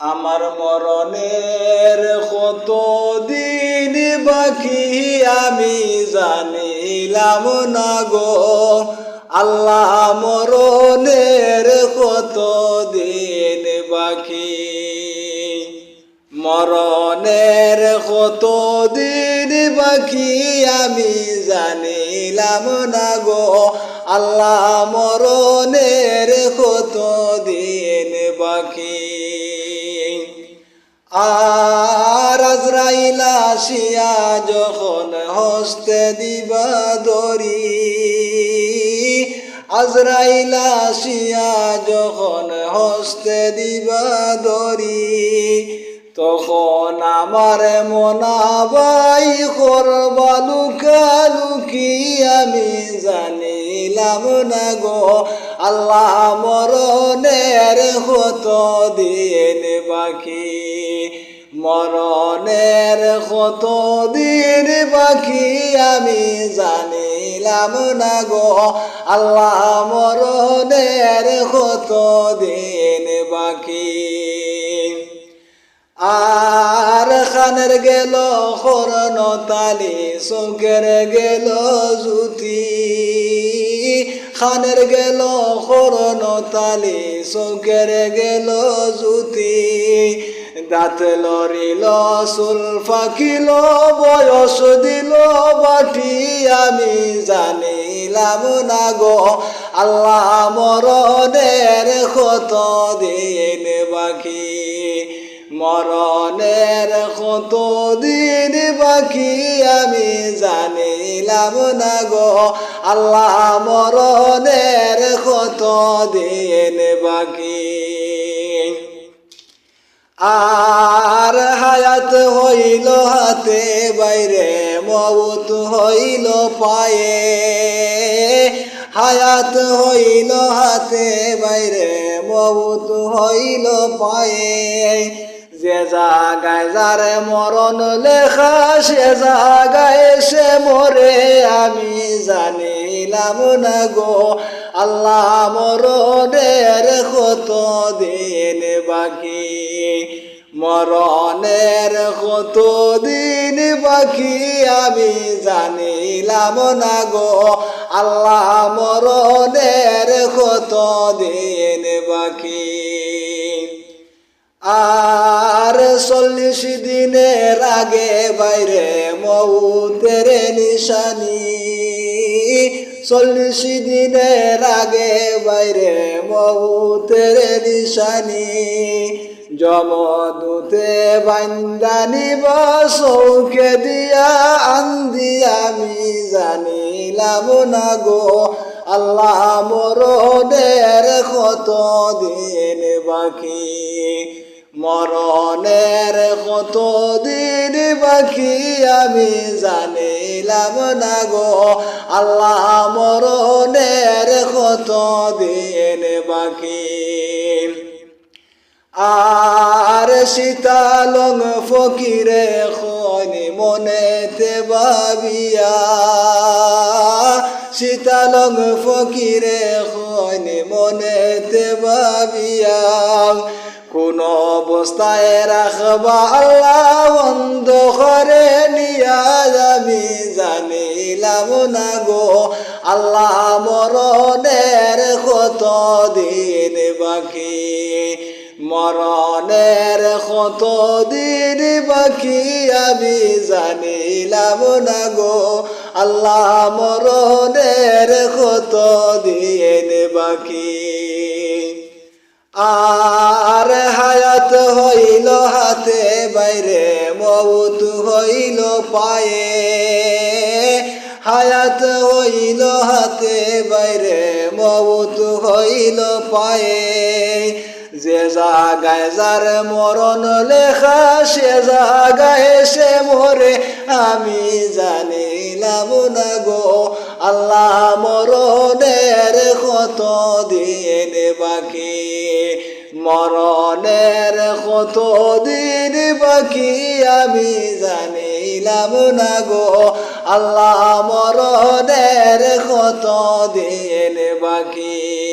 আমার মরণের কত দিন বাকি আমি জানিলাম না গো আল্লাহ মরণের কত দিন বাকি মরণের কত দিন বাকি আমি জানিলাম না গো আল্লাহ মরণের কত দিন বাকি আর আজরাইল আসিয়া যখন হস্তে দিবা দরি আজরাইল আসিয়া যখন হস্তে দিবা দরি তখন আমার মনাবাই করবা লুকালুকি আমি জানিলাম না গো আল্লাহ মরণের কত দিন বাকি মরণের কত দিন বাকি আমি জানিলাম না গো আল্লাহ মরণের কত দিন বাকি আর খানের গেল করন তালি চোখের গেল জুতি খানের গেল করন তালি চোখের গেল জুতি দাঁত লড়িল চুল ফাঁকিল বয়স দিল বাটি আমি জানিলাম না গো আল্লাহ মরণের কত দিন বাকি মরণের কত দিন বাকি আমি জানিলাম না গো আল্লাহ মরণের কত দিন বাকি আর হায়াত হইল হাতে বাইরে মউত হইল পায়ে হায়াত হইল হাতে বাইরে মউত হইল পায়ে যে জাগায় যার মরণ লেখা সে জাগায় সে মরে আমি জানিলাম না গো আল্লাহ মরণের কত দিন বাকি মরণের কত দিন বাকি আমি জানিলাম না গো আল্লাহ মরণের কত দিন বাকি আর 40 দিনের আগে বাইরে মউতের নিশানি 40 দিনের আগে বাইরে মউতের নিশানি যমদূতে বান্দানি বা চৌকে দিয়া আন্দি আমি জানিলাম না গো আল্লাহ মরণের কত দিন বাকি মরণের কত দিন বাকি আমি জানিলাম না গো আল্লাহ মরণের কত দিন বাকি আর শীতালং ফকিরে খনি মনেতে ভাবিয়া শীতালং ফকিরে খনি মনেতে ভাবিয়া কোন অবস্থায় রাখবা আল্লাহ বন্ধ করে নিয়া আমি জানিলাম না গো আল্লাহ মরণের কত দিন বাকি মরণের কত দিন বাকি আমি জানিলাম না গো আল্লাহ মরণের কত দিন বাকি আর হায়াত হইল হাতে বাইরে মউত হইল পায়ে হায়াত হইল হাতে বাইরে মউত হইল পায়ে যে জাগায় যার মরণ লেখা সে জাগায় সে মরে আমি জানিলাম না গো আল্লাহ মরণের কত দিন বাকি মরণের কত দিন বাকি আমি জানিলাম না গো আল্লাহ মরণের কত দিন বাকি